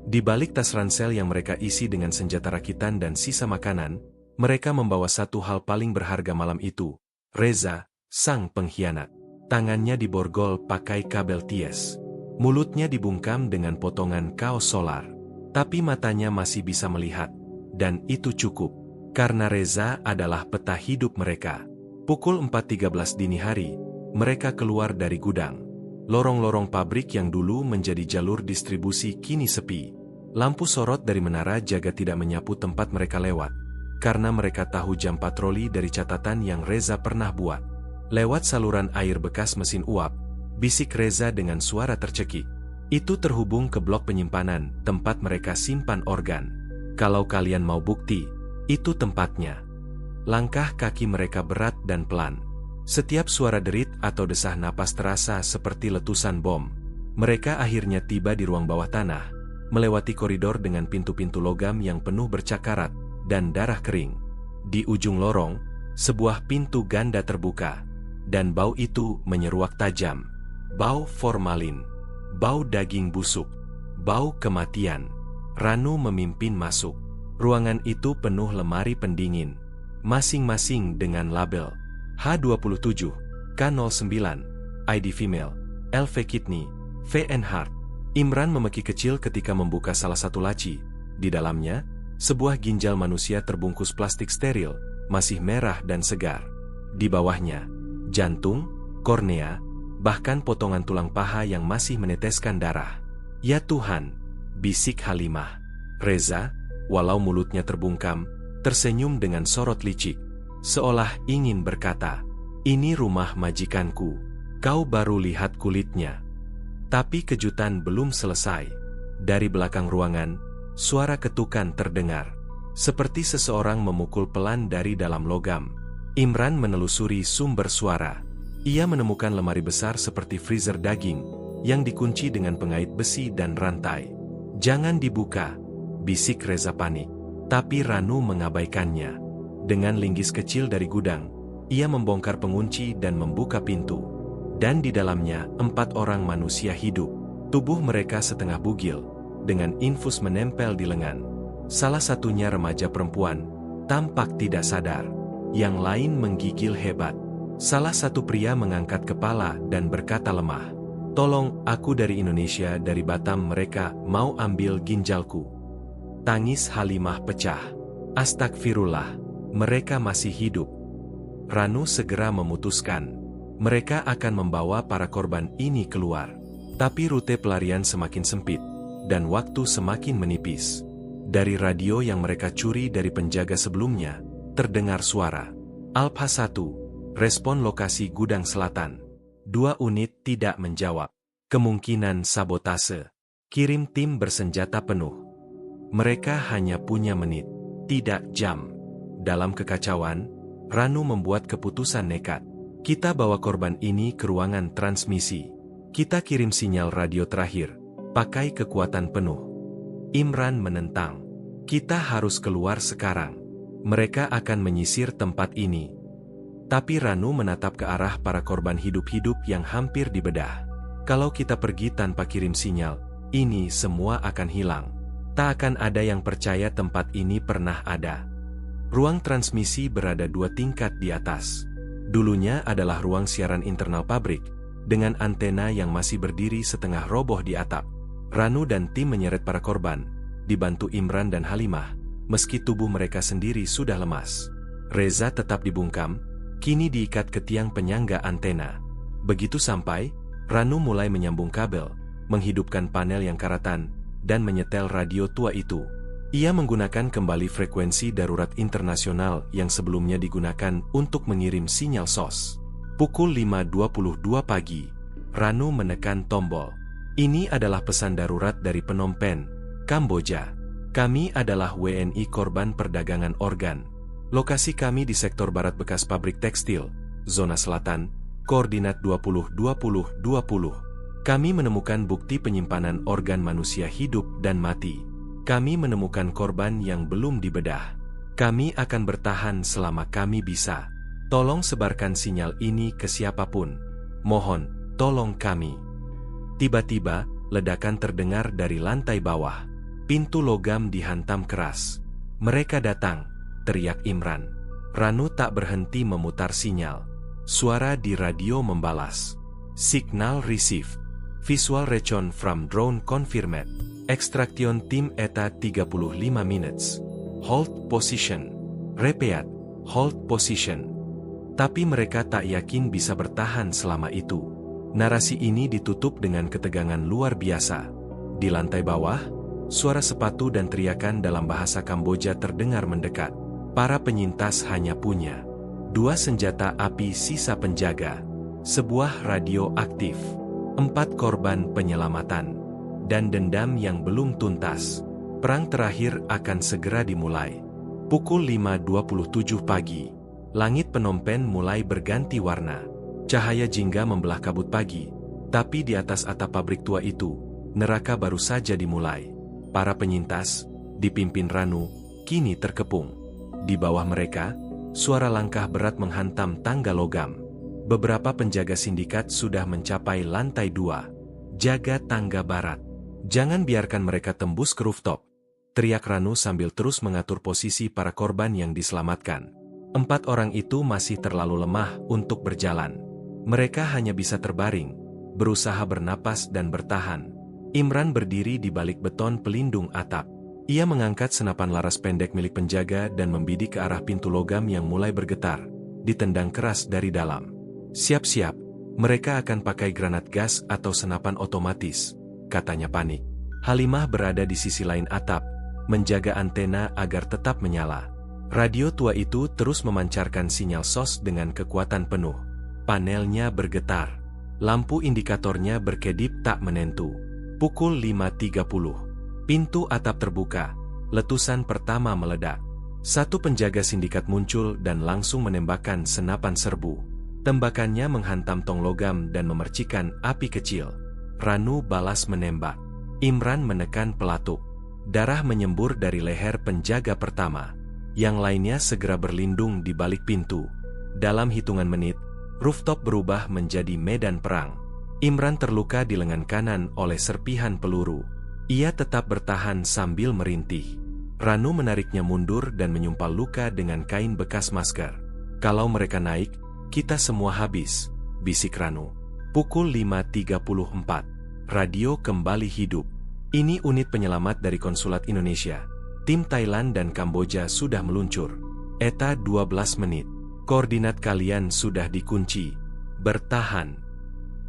Di balik tas ransel yang mereka isi dengan senjata rakitan dan sisa makanan, mereka membawa satu hal paling berharga malam itu, Reza, sang pengkhianat. Tangannya diborgol pakai kabel ties. Mulutnya dibungkam dengan potongan kaos solar. Tapi matanya masih bisa melihat. Dan itu cukup. Karena Reza adalah peta hidup mereka. Pukul 4.13 dini hari, mereka keluar dari gudang. Lorong-lorong pabrik yang dulu menjadi jalur distribusi kini sepi. Lampu sorot dari menara jaga tidak menyapu tempat mereka lewat. Karena mereka tahu jam patroli dari catatan yang Reza pernah buat. Lewat saluran air bekas mesin uap, bisik Reza dengan suara tercekik. Itu terhubung ke blok penyimpanan, tempat mereka simpan organ. Kalau kalian mau bukti, itu tempatnya. Langkah kaki mereka berat dan pelan. Setiap suara derit atau desah napas terasa seperti letusan bom. Mereka akhirnya tiba di ruang bawah tanah, melewati koridor dengan pintu-pintu logam yang penuh bercakarat dan darah kering. Di ujung lorong, sebuah pintu ganda terbuka, dan bau itu menyeruak tajam. Bau formalin, bau daging busuk, bau kematian. Ranu memimpin masuk. Ruangan itu penuh lemari pendingin, masing-masing dengan label H27, K09, ID Female, LV Kidney, VN Heart. Imran memeki kecil ketika membuka salah satu laci. Di dalamnya, sebuah ginjal manusia terbungkus plastik steril, masih merah dan segar. Di bawahnya, jantung, kornea, bahkan potongan tulang paha yang masih meneteskan darah. Ya Tuhan, bisik Halimah. Reza, walau mulutnya terbungkam, tersenyum dengan sorot licik. Seolah ingin berkata, ini rumah majikanku, kau baru lihat kulitnya. Tapi kejutan belum selesai. Dari belakang ruangan, suara ketukan terdengar. Seperti seseorang memukul pelan dari dalam logam. Imran menelusuri sumber suara. Ia menemukan lemari besar seperti freezer daging, yang dikunci dengan pengait besi dan rantai. Jangan dibuka, bisik Reza panik. Tapi Ranu mengabaikannya. Dengan linggis kecil dari gudang, ia membongkar pengunci dan membuka pintu. Dan di dalamnya 4 orang manusia hidup. Tubuh mereka setengah bugil, dengan infus menempel di lengan. Salah satunya remaja perempuan, tampak tidak sadar. Yang lain menggigil hebat. Salah satu pria mengangkat kepala dan berkata lemah, tolong, aku dari Indonesia, dari Batam, mereka mau ambil ginjalku. Tangis Halimah pecah. Astagfirullah. Mereka masih hidup. Ranu segera memutuskan. Mereka akan membawa para korban ini keluar. Tapi rute pelarian semakin sempit, dan waktu semakin menipis. Dari radio yang mereka curi dari penjaga sebelumnya, terdengar suara. Alpha 1, respon lokasi gudang selatan. 2 unit tidak menjawab. Kemungkinan sabotase. Kirim tim bersenjata penuh. Mereka hanya punya menit, tidak jam. Dalam kekacauan, Ranu membuat keputusan nekat. Kita bawa korban ini ke ruangan transmisi. Kita kirim sinyal radio terakhir, pakai kekuatan penuh. Imran menentang. Kita harus keluar sekarang. Mereka akan menyisir tempat ini. Tapi Ranu menatap ke arah para korban hidup-hidup yang hampir dibedah. Kalau kita pergi tanpa kirim sinyal, ini semua akan hilang. Tak akan ada yang percaya tempat ini pernah ada. Ruang transmisi berada 2 tingkat di atas. Dulunya adalah ruang siaran internal pabrik, dengan antena yang masih berdiri setengah roboh di atap. Ranu dan tim menyeret para korban, dibantu Imran dan Halimah, meski tubuh mereka sendiri sudah lemas. Reza tetap dibungkam, kini diikat ke tiang penyangga antena. Begitu sampai, Ranu mulai menyambung kabel, menghidupkan panel yang karatan, dan menyetel radio tua itu. Ia menggunakan kembali frekuensi darurat internasional yang sebelumnya digunakan untuk mengirim sinyal SOS. Pukul 5.22 pagi, Ranu menekan tombol. Ini adalah pesan darurat dari Phnom Penh, Kamboja. Kami adalah WNI korban perdagangan organ. Lokasi kami di sektor barat bekas pabrik tekstil, zona selatan, koordinat 20-20-20. Kami menemukan bukti penyimpanan organ manusia hidup dan mati. Kami menemukan korban yang belum dibedah. Kami akan bertahan selama kami bisa. Tolong sebarkan sinyal ini ke siapapun. Mohon, tolong kami. Tiba-tiba, ledakan terdengar dari lantai bawah. Pintu logam dihantam keras. Mereka datang, teriak Imran. Ranu tak berhenti memutar sinyal. Suara di radio membalas. Signal received. Visual recon from drone confirmed. Extraction team eta 35 minutes. Hold position. Repeat. Hold position. Tapi mereka tak yakin bisa bertahan selama itu. Narasi ini ditutup dengan ketegangan luar biasa. Di lantai bawah, suara sepatu dan teriakan dalam bahasa Kamboja terdengar mendekat. Para penyintas hanya punya 2 senjata api sisa penjaga, sebuah radio aktif, 4 korban penyelamatan, dan dendam yang belum tuntas. Perang terakhir akan segera dimulai. Pukul 5.27 pagi. Langit Phnom Penh mulai berganti warna. Cahaya jingga membelah kabut pagi, tapi di atas atap pabrik tua itu, neraka baru saja dimulai. Para penyintas, dipimpin Ranu, kini terkepung. Di bawah mereka, suara langkah berat menghantam tangga logam. Beberapa penjaga sindikat sudah mencapai lantai 2. Jaga tangga barat. Jangan biarkan mereka tembus ke rooftop, teriak Ranu sambil terus mengatur posisi para korban yang diselamatkan. 4 orang itu masih terlalu lemah untuk berjalan. Mereka hanya bisa terbaring, berusaha bernapas dan bertahan. Imran berdiri di balik beton pelindung atap. Ia mengangkat senapan laras pendek milik penjaga dan membidik ke arah pintu logam yang mulai bergetar, ditendang keras dari dalam. Siap-siap, mereka akan pakai granat gas atau senapan otomatis, katanya panik. Halimah berada di sisi lain atap, menjaga antena agar tetap menyala. Radio tua itu terus memancarkan sinyal SOS dengan kekuatan penuh. Panelnya bergetar. Lampu indikatornya berkedip tak menentu. Pukul 5.30. Pintu atap terbuka. Letusan pertama meledak. 1 penjaga sindikat muncul dan langsung menembakkan senapan serbu. Tembakannya menghantam tong logam dan memercikan api kecil. Ranu balas menembak. Imran menekan pelatuk. Darah menyembur dari leher penjaga pertama. Yang lainnya segera berlindung di balik pintu. Dalam hitungan menit, rooftop berubah menjadi medan perang. Imran terluka di lengan kanan oleh serpihan peluru. Ia tetap bertahan sambil merintih. Ranu menariknya mundur dan menyumpal luka dengan kain bekas masker. Kalau mereka naik, kita semua habis, bisik Ranu. Pukul 5.34. Radio kembali hidup. Ini unit penyelamat dari Konsulat Indonesia. Tim Thailand dan Kamboja sudah meluncur. Eta 12 menit. Koordinat kalian sudah dikunci. Bertahan.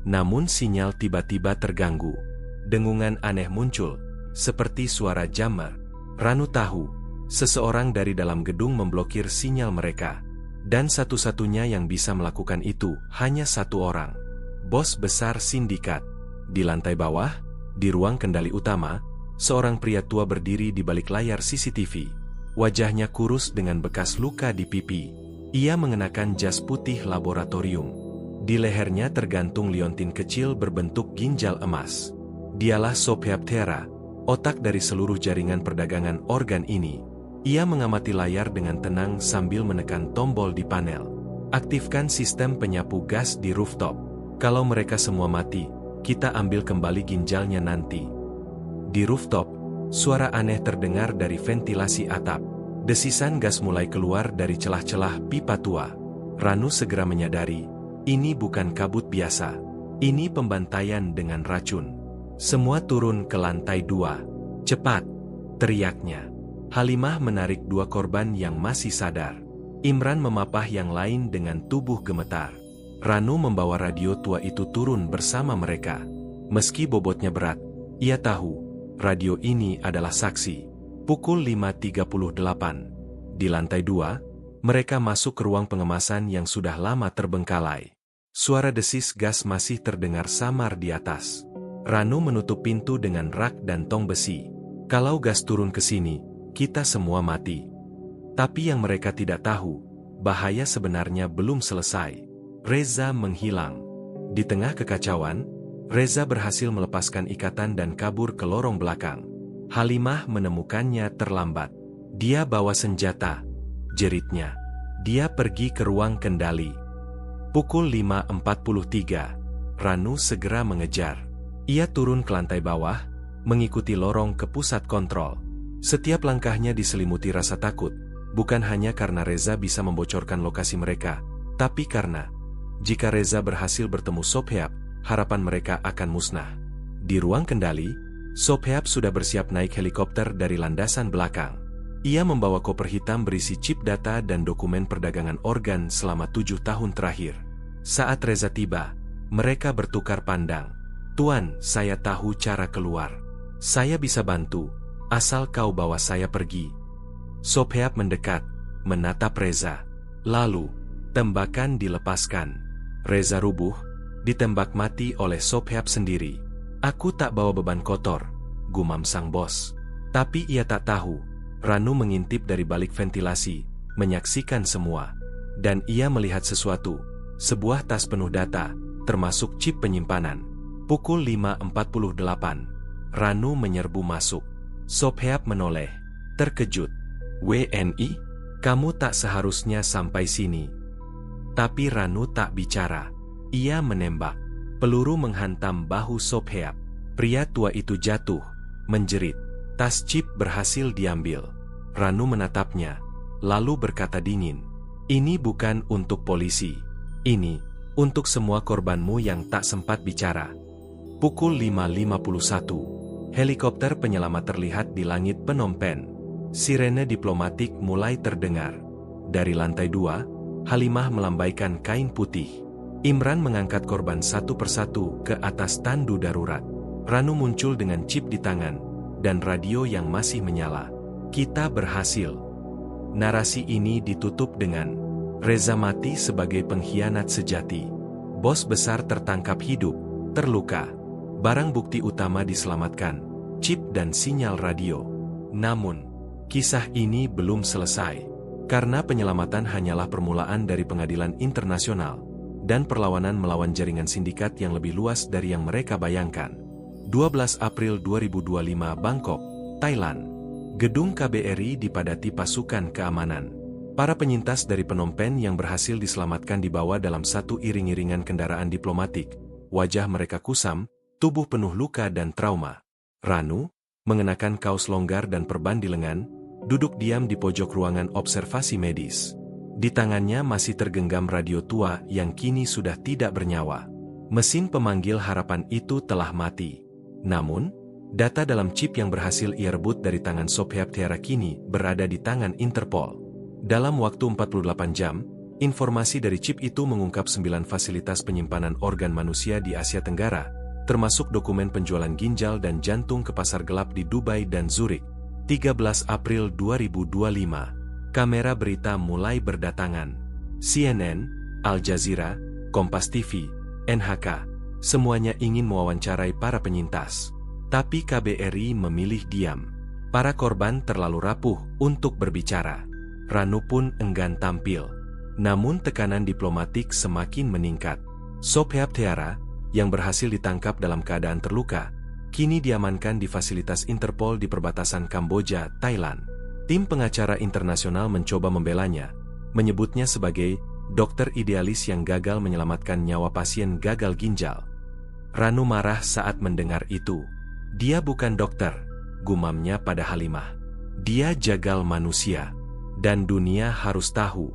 Namun sinyal tiba-tiba terganggu. Dengungan aneh muncul, seperti suara jammer. Ranu tahu, seseorang dari dalam gedung memblokir sinyal mereka. Dan satu-satunya yang bisa melakukan itu hanya 1 orang. Bos besar sindikat. Di lantai bawah, di ruang kendali utama, seorang pria tua berdiri di balik layar CCTV. Wajahnya kurus dengan bekas luka di pipi. Ia mengenakan jas putih laboratorium. Di lehernya tergantung liontin kecil berbentuk ginjal emas. Dialah Sobhyaptera, otak dari seluruh jaringan perdagangan organ ini. Ia mengamati layar dengan tenang sambil menekan tombol di panel. Aktifkan sistem penyapu gas di rooftop. Kalau mereka semua mati, kita ambil kembali ginjalnya nanti. Di rooftop, suara aneh terdengar dari ventilasi atap. Desisan gas mulai keluar dari celah-celah pipa tua. Ranu segera menyadari, ini bukan kabut biasa. Ini pembantaian dengan racun. Semua turun ke lantai 2. Cepat, teriaknya. Halimah menarik 2 korban yang masih sadar. Imran memapah yang lain dengan tubuh gemetar. Ranu membawa radio tua itu turun bersama mereka. Meski bobotnya berat, ia tahu, radio ini adalah saksi. Pukul 5.38. Di lantai 2, mereka masuk ke ruang pengemasan yang sudah lama terbengkalai. Suara desis gas masih terdengar samar di atas. Ranu menutup pintu dengan rak dan tong besi. Kalau gas turun ke sini, kita semua mati. Tapi yang mereka tidak tahu, bahaya sebenarnya belum selesai. Reza menghilang. Di tengah kekacauan, Reza berhasil melepaskan ikatan dan kabur ke lorong belakang. Halimah menemukannya terlambat. Dia bawa senjata, jeritnya. Dia pergi ke ruang kendali. Pukul 5.43, Ranu segera mengejar. Ia turun ke lantai bawah, mengikuti lorong ke pusat kontrol. Setiap langkahnya diselimuti rasa takut, bukan hanya karena Reza bisa membocorkan lokasi mereka, tapi karena jika Reza berhasil bertemu Sobhyap, harapan mereka akan musnah. Di ruang kendali, Sobhyap sudah bersiap naik helikopter dari landasan belakang. Ia membawa koper hitam berisi chip data dan dokumen perdagangan organ selama 7 tahun terakhir. Saat Reza tiba, mereka bertukar pandang. "Tuan, saya tahu cara keluar. Saya bisa bantu, asal kau bawa saya pergi." Sobhep mendekat, menatap Reza. Lalu, tembakan dilepaskan. Reza rubuh, ditembak mati oleh Sobhep sendiri. "Aku tak bawa beban kotor," gumam sang bos. Tapi ia tak tahu, Ranu mengintip dari balik ventilasi, menyaksikan semua. Dan ia melihat sesuatu, sebuah tas penuh data, termasuk chip penyimpanan. Pukul 5.48, Ranu menyerbu masuk. Sobhep menoleh, terkejut. "WNI? Kamu tak seharusnya sampai sini." Tapi Ranu tak bicara. Ia menembak. Peluru menghantam bahu Sobhep. Pria tua itu jatuh, menjerit. Tas chip berhasil diambil. Ranu menatapnya, lalu berkata dingin, "Ini bukan untuk polisi. Ini untuk semua korbanmu yang tak sempat bicara." Pukul 5.51, helikopter penyelamat terlihat di langit Phnom Penh. Sirene diplomatik mulai terdengar. Dari lantai 2, Halimah melambaikan kain putih. Imran mengangkat korban satu persatu ke atas tandu darurat. Ranu muncul dengan chip di tangan dan radio yang masih menyala. "Kita berhasil." Narasi ini ditutup dengan, "Reza mati sebagai pengkhianat sejati. Bos besar tertangkap hidup, terluka. Barang bukti utama diselamatkan, chip dan sinyal radio." Namun, kisah ini belum selesai. Karena penyelamatan hanyalah permulaan dari pengadilan internasional dan perlawanan melawan jaringan sindikat yang lebih luas dari yang mereka bayangkan. 12 April 2025, Bangkok, Thailand. Gedung KBRI dipadati pasukan keamanan. Para penyintas dari Phnom Penh yang berhasil diselamatkan dibawa dalam satu iring-iringan kendaraan diplomatik. Wajah mereka kusam, tubuh penuh luka dan trauma. Ranu, mengenakan kaos longgar dan perban di lengan, duduk diam di pojok ruangan observasi medis. Di tangannya masih tergenggam radio tua yang kini sudah tidak bernyawa. Mesin pemanggil harapan itu telah mati. Namun, data dalam chip yang berhasil ia rebut dari tangan Sobhep Tiara kini berada di tangan Interpol. Dalam waktu 48 jam, informasi dari chip itu mengungkap 9 fasilitas penyimpanan organ manusia di Asia Tenggara, termasuk dokumen penjualan ginjal dan jantung ke pasar gelap di Dubai dan Zurich. 13 April 2025, kamera berita mulai berdatangan. CNN, Al Jazeera, Kompas TV, NHK, semuanya ingin mewawancarai para penyintas. Tapi KBRI memilih diam. Para korban terlalu rapuh untuk berbicara. Ranu pun enggan tampil. Namun tekanan diplomatik semakin meningkat. Sobhep Tiara, yang berhasil ditangkap dalam keadaan terluka, kini diamankan di fasilitas Interpol di perbatasan Kamboja, Thailand. Tim pengacara internasional mencoba membelanya, menyebutnya sebagai dokter idealis yang gagal menyelamatkan nyawa pasien gagal ginjal. Ranu marah saat mendengar itu. "Dia bukan dokter," gumamnya pada Halimah. "Dia jagal manusia. Dan dunia harus tahu."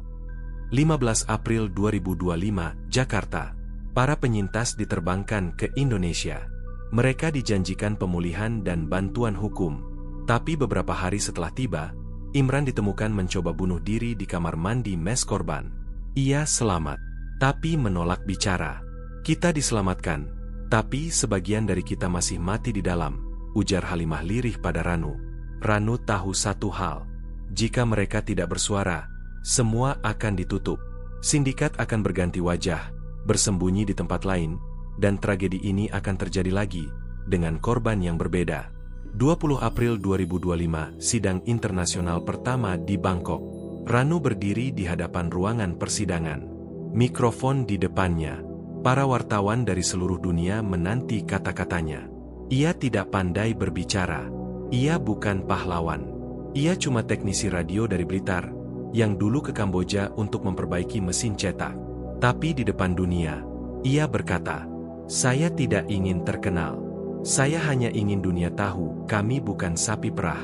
15 April 2025, Jakarta. Para penyintas diterbangkan ke Indonesia. Mereka dijanjikan pemulihan dan bantuan hukum. Tapi beberapa hari setelah tiba, Imran ditemukan mencoba bunuh diri di kamar mandi mes korban. Ia selamat, tapi menolak bicara. "Kita diselamatkan, tapi sebagian dari kita masih mati di dalam," ujar Halimah lirih pada Ranu. Ranu tahu satu hal. Jika mereka tidak bersuara, semua akan ditutup. Sindikat akan berganti wajah, bersembunyi di tempat lain, dan tragedi ini akan terjadi lagi, dengan korban yang berbeda. 20 April 2025, sidang internasional pertama di Bangkok. Ranu berdiri di hadapan ruangan persidangan. Mikrofon di depannya. Para wartawan dari seluruh dunia menanti kata-katanya. Ia tidak pandai berbicara. Ia bukan pahlawan. Ia cuma teknisi radio dari Blitar, yang dulu ke Kamboja untuk memperbaiki mesin cetak. Tapi di depan dunia, ia berkata, "Saya tidak ingin terkenal. Saya hanya ingin dunia tahu, kami bukan sapi perah.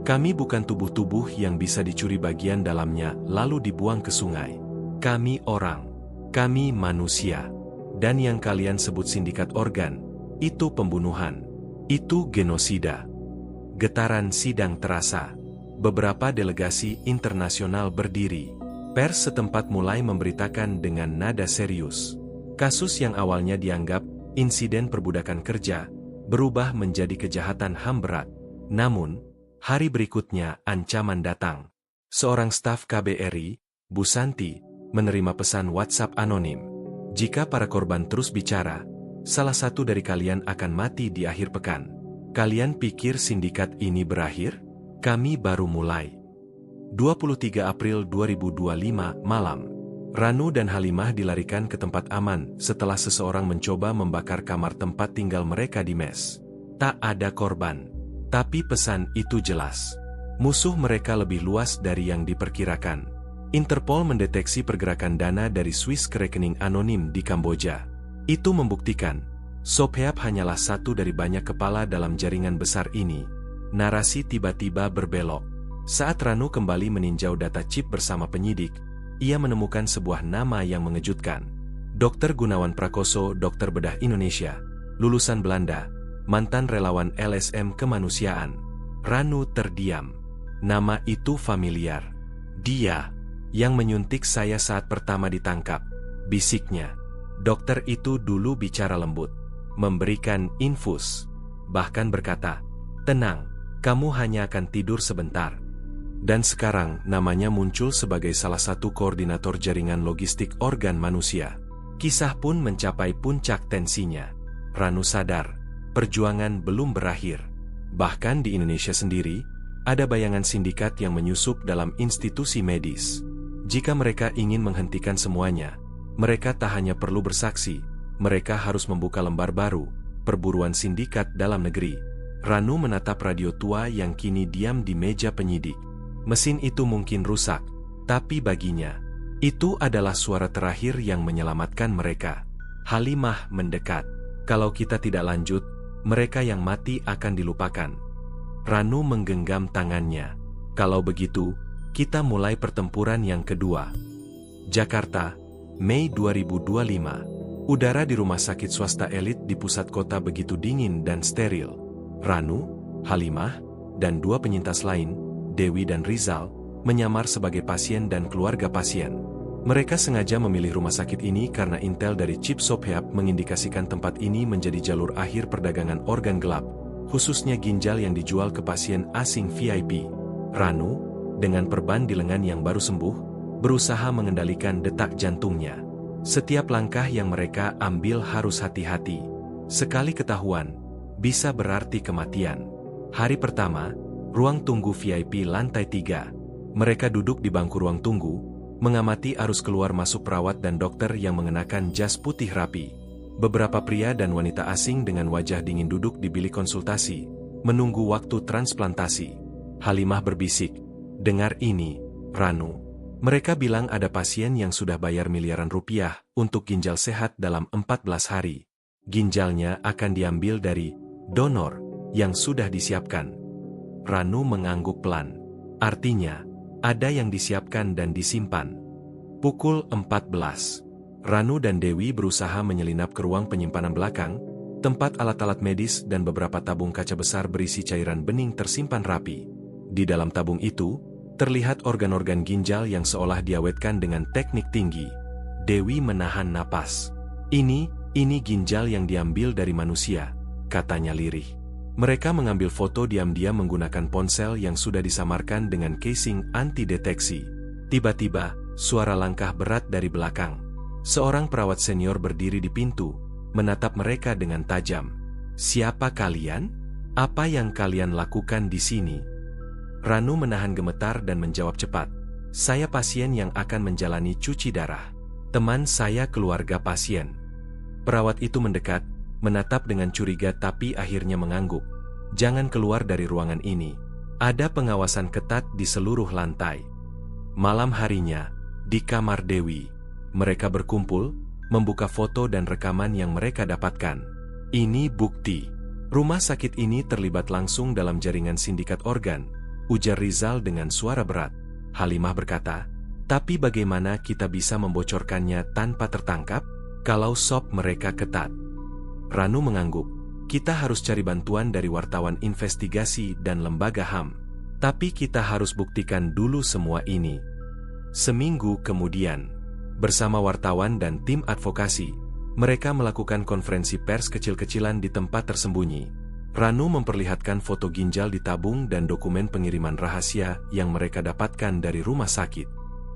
Kami bukan tubuh-tubuh yang bisa dicuri bagian dalamnya lalu dibuang ke sungai. Kami orang. Kami manusia. Dan yang kalian sebut sindikat organ, itu pembunuhan. Itu genosida." Getaran sidang terasa. beberapa delegasi internasional berdiri. Pers setempat mulai memberitakan dengan nada serius. Kasus yang awalnya dianggap insiden perbudakan kerja, berubah menjadi kejahatan HAM berat. Namun, hari berikutnya ancaman datang. Seorang staf KBRI, Bu Santi, menerima pesan WhatsApp anonim. Jika para korban terus bicara, salah satu dari kalian akan mati di akhir pekan. Kalian pikir sindikat ini berakhir? Kami baru mulai. 23 April 2025 malam. Ranu dan Halimah dilarikan ke tempat aman setelah seseorang mencoba membakar kamar tempat tinggal mereka di mes. Tak ada korban. Tapi pesan itu jelas. Musuh mereka lebih luas dari yang diperkirakan. Interpol mendeteksi pergerakan dana dari Swiss ke rekening anonim di Kamboja. Itu membuktikan, Sopheap hanyalah satu dari banyak kepala dalam jaringan besar ini. Narasi tiba-tiba berbelok. Saat Ranu kembali meninjau data chip bersama penyidik, ia menemukan sebuah nama yang mengejutkan. Dr. Gunawan Prakoso, dokter bedah Indonesia, lulusan Belanda, mantan relawan LSM kemanusiaan. Ranu terdiam. Nama itu familiar. Dia yang menyuntik saya saat pertama ditangkap, bisiknya. Dokter itu dulu bicara lembut, memberikan infus, bahkan berkata, "Tenang, kamu hanya akan tidur sebentar." Dan sekarang namanya muncul sebagai salah satu koordinator jaringan logistik organ manusia. Kisah pun mencapai puncak tensinya. Ranu sadar, perjuangan belum berakhir. Bahkan di Indonesia sendiri, ada bayangan sindikat yang menyusup dalam institusi medis. Jika mereka ingin menghentikan semuanya, mereka tak hanya perlu bersaksi, mereka harus membuka lembar baru, perburuan sindikat dalam negeri. Ranu menatap radio tua yang kini diam di meja penyidik. Mesin itu mungkin rusak, tapi baginya, itu adalah suara terakhir yang menyelamatkan mereka. Halimah mendekat. Kalau kita tidak lanjut, mereka yang mati akan dilupakan. Ranu menggenggam tangannya. Kalau begitu, kita mulai pertempuran yang kedua. Jakarta, Mei 2025. Udara di rumah sakit swasta elit di pusat kota begitu dingin dan steril. Ranu, Halimah, dan dua penyintas lain, Dewi dan Rizal, menyamar sebagai pasien dan keluarga pasien. Mereka sengaja memilih rumah sakit ini karena intel dari chip Sopheap mengindikasikan tempat ini menjadi jalur akhir perdagangan organ gelap, khususnya ginjal yang dijual ke pasien asing VIP. Ranu, dengan perban di lengan yang baru sembuh, berusaha mengendalikan detak jantungnya. Setiap langkah yang mereka ambil harus hati-hati. Sekali ketahuan, bisa berarti kematian. Hari pertama, ruang tunggu VIP lantai 3. Mereka duduk di bangku ruang tunggu, mengamati arus keluar masuk perawat dan dokter yang mengenakan jas putih rapi. Beberapa pria dan wanita asing dengan wajah dingin duduk di bilik konsultasi, menunggu waktu transplantasi. Halimah berbisik, "Dengar ini, Ranu. Mereka bilang ada pasien yang sudah bayar miliaran rupiah untuk ginjal sehat dalam 14 hari. Ginjalnya akan diambil dari donor yang sudah disiapkan." Ranu mengangguk pelan. Artinya, ada yang disiapkan dan disimpan. Pukul 14. Ranu dan Dewi berusaha menyelinap ke ruang penyimpanan belakang, tempat alat-alat medis dan beberapa tabung kaca besar berisi cairan bening tersimpan rapi. Di dalam tabung itu, terlihat organ-organ ginjal yang seolah diawetkan dengan teknik tinggi. Dewi menahan napas. Ini ginjal yang diambil dari manusia," katanya lirih. Mereka mengambil foto diam-diam menggunakan ponsel yang sudah disamarkan dengan casing anti-deteksi. Tiba-tiba, suara langkah berat dari belakang. Seorang perawat senior berdiri di pintu, menatap mereka dengan tajam. "Siapa kalian? Apa yang kalian lakukan di sini?" Ranu menahan gemetar dan menjawab cepat. "Saya pasien yang akan menjalani cuci darah. Teman saya keluarga pasien." Perawat itu mendekat, menatap dengan curiga tapi akhirnya mengangguk. "Jangan keluar dari ruangan ini. Ada pengawasan ketat di seluruh lantai." Malam harinya, di kamar Dewi, mereka berkumpul, membuka foto dan rekaman yang mereka dapatkan. "Ini bukti. Rumah sakit ini terlibat langsung dalam jaringan sindikat organ," ujar Rizal dengan suara berat. Halimah berkata, "Tapi bagaimana kita bisa membocorkannya tanpa tertangkap? Kalau sop mereka ketat." Ranu mengangguk. "Kita harus cari bantuan dari wartawan investigasi dan lembaga HAM. Tapi kita harus buktikan dulu semua ini. Seminggu kemudian, bersama wartawan dan tim advokasi, mereka melakukan konferensi pers kecil-kecilan di tempat tersembunyi. Ranu memperlihatkan foto ginjal di tabung dan dokumen pengiriman rahasia yang mereka dapatkan dari rumah sakit.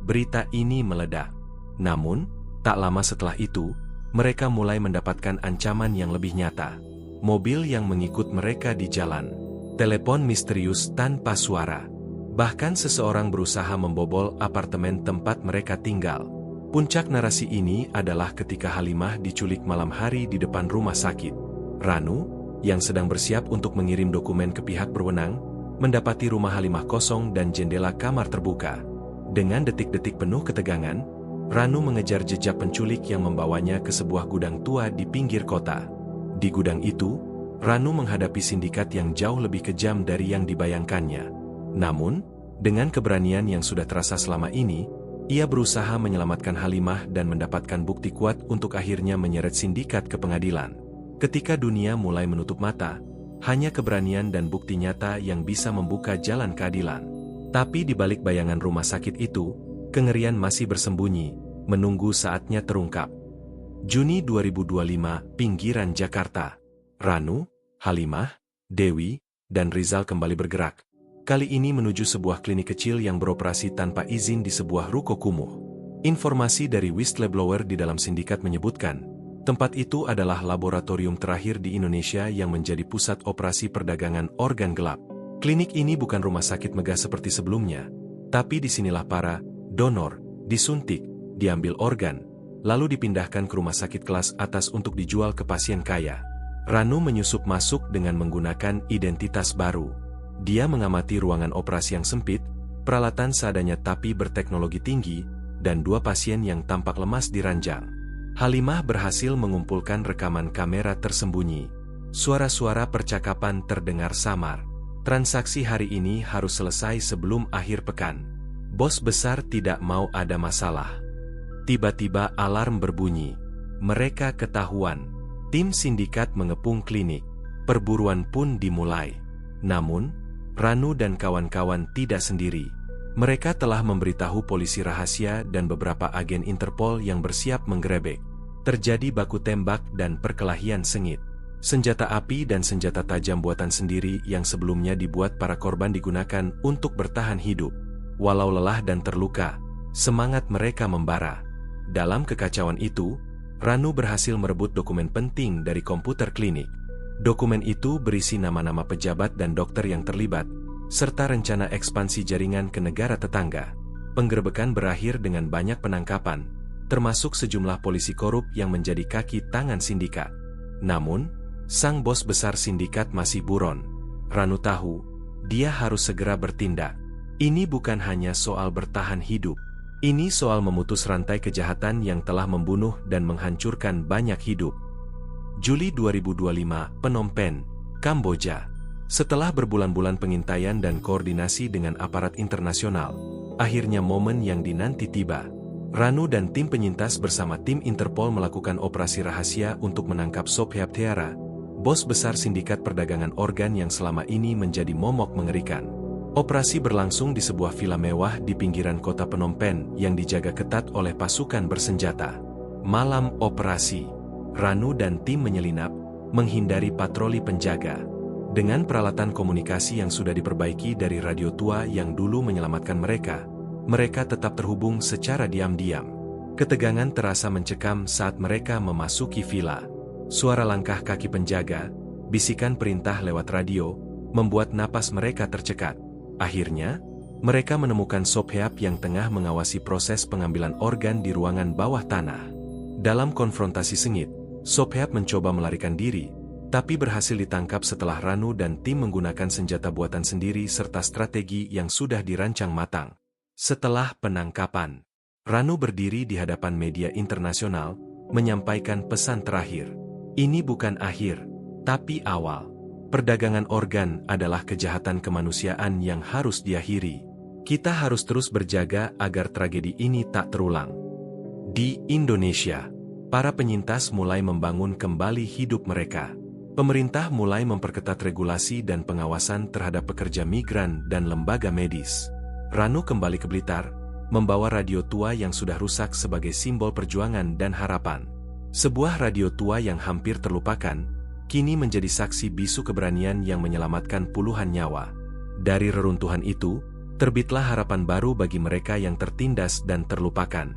Berita ini meledak. Namun, tak lama setelah itu, mereka mulai mendapatkan ancaman yang lebih nyata. Mobil yang mengikut mereka di jalan. Telepon misterius tanpa suara. Bahkan seseorang berusaha membobol apartemen tempat mereka tinggal. Puncak narasi ini adalah ketika Halimah diculik malam hari di depan rumah sakit. Ranu, yang sedang bersiap untuk mengirim dokumen ke pihak berwenang, mendapati rumah Halimah kosong dan jendela kamar terbuka. Dengan detik-detik penuh ketegangan, Ranu mengejar jejak penculik yang membawanya ke sebuah gudang tua di pinggir kota. Di gudang itu, Ranu menghadapi sindikat yang jauh lebih kejam dari yang dibayangkannya. Namun, dengan keberanian yang sudah terasa selama ini, ia berusaha menyelamatkan Halimah dan mendapatkan bukti kuat untuk akhirnya menyeret sindikat ke pengadilan. Ketika dunia mulai menutup mata, hanya keberanian dan bukti nyata yang bisa membuka jalan keadilan. Tapi di balik bayangan rumah sakit itu, kengerian masih bersembunyi, menunggu saatnya terungkap. Juni 2025, pinggiran Jakarta. Ranu, Halimah, Dewi, dan Rizal kembali bergerak. Kali ini menuju sebuah klinik kecil yang beroperasi tanpa izin di sebuah ruko kumuh. Informasi dari whistleblower di dalam sindikat menyebutkan, tempat itu adalah laboratorium terakhir di Indonesia yang menjadi pusat operasi perdagangan organ gelap. Klinik ini bukan rumah sakit megah seperti sebelumnya, tapi disinilah para donor disuntik, diambil organ, lalu dipindahkan ke rumah sakit kelas atas untuk dijual ke pasien kaya. Ranu menyusup masuk dengan menggunakan identitas baru. Dia mengamati ruangan operasi yang sempit, peralatan seadanya tapi berteknologi tinggi, dan dua pasien yang tampak lemas di ranjang. Halimah berhasil mengumpulkan rekaman kamera tersembunyi. Suara-suara percakapan terdengar samar. Transaksi hari ini harus selesai sebelum akhir pekan. Bos besar tidak mau ada masalah. Tiba-tiba alarm berbunyi. Mereka ketahuan. Tim sindikat mengepung klinik. Perburuan pun dimulai. Namun, Ranu dan kawan-kawan tidak sendiri. Mereka telah memberitahu polisi rahasia dan beberapa agen Interpol yang bersiap menggerebek. Terjadi baku tembak dan perkelahian sengit. Senjata api dan senjata tajam buatan sendiri yang sebelumnya dibuat para korban digunakan untuk bertahan hidup. Walau lelah dan terluka, semangat mereka membara. Dalam kekacauan itu, Ranu berhasil merebut dokumen penting dari komputer klinik. Dokumen itu berisi nama-nama pejabat dan dokter yang terlibat, serta rencana ekspansi jaringan ke negara tetangga. Penggerebekan berakhir dengan banyak penangkapan, termasuk sejumlah polisi korup yang menjadi kaki tangan sindikat. Namun, sang bos besar sindikat masih buron. Ranu tahu, dia harus segera bertindak. Ini bukan hanya soal bertahan hidup. Ini soal memutus rantai kejahatan yang telah membunuh dan menghancurkan banyak hidup. Juli 2025, Phnom Penh, Kamboja. Setelah berbulan-bulan pengintaian dan koordinasi dengan aparat internasional, akhirnya momen yang dinanti tiba. Ranu dan tim penyintas bersama tim Interpol melakukan operasi rahasia untuk menangkap Sobhyap-Theara, bos besar sindikat perdagangan organ yang selama ini menjadi momok mengerikan. Operasi berlangsung di sebuah villa mewah di pinggiran kota Phnom Penh yang dijaga ketat oleh pasukan bersenjata. Malam operasi, Ranu dan tim menyelinap, menghindari patroli penjaga. Dengan peralatan komunikasi yang sudah diperbaiki dari radio tua yang dulu menyelamatkan mereka, mereka tetap terhubung secara diam-diam. Ketegangan terasa mencekam saat mereka memasuki villa. Suara langkah kaki penjaga, bisikan perintah lewat radio, membuat napas mereka tercekat. Akhirnya, mereka menemukan Sobhyap yang tengah mengawasi proses pengambilan organ di ruangan bawah tanah. Dalam konfrontasi sengit, Sobhyap mencoba melarikan diri, tapi berhasil ditangkap setelah Ranu dan tim menggunakan senjata buatan sendiri serta strategi yang sudah dirancang matang. Setelah penangkapan, Ranu berdiri di hadapan media internasional, menyampaikan pesan terakhir. Ini bukan akhir, tapi awal. Perdagangan organ adalah kejahatan kemanusiaan yang harus diakhiri. Kita harus terus berjaga agar tragedi ini tak terulang. Di Indonesia, para penyintas mulai membangun kembali hidup mereka. Pemerintah mulai memperketat regulasi dan pengawasan terhadap pekerja migran dan lembaga medis. Ranu kembali ke Blitar, membawa radio tua yang sudah rusak sebagai simbol perjuangan dan harapan. Sebuah radio tua yang hampir terlupakan, kini menjadi saksi bisu keberanian yang menyelamatkan puluhan nyawa. Dari reruntuhan itu, terbitlah harapan baru bagi mereka yang tertindas dan terlupakan.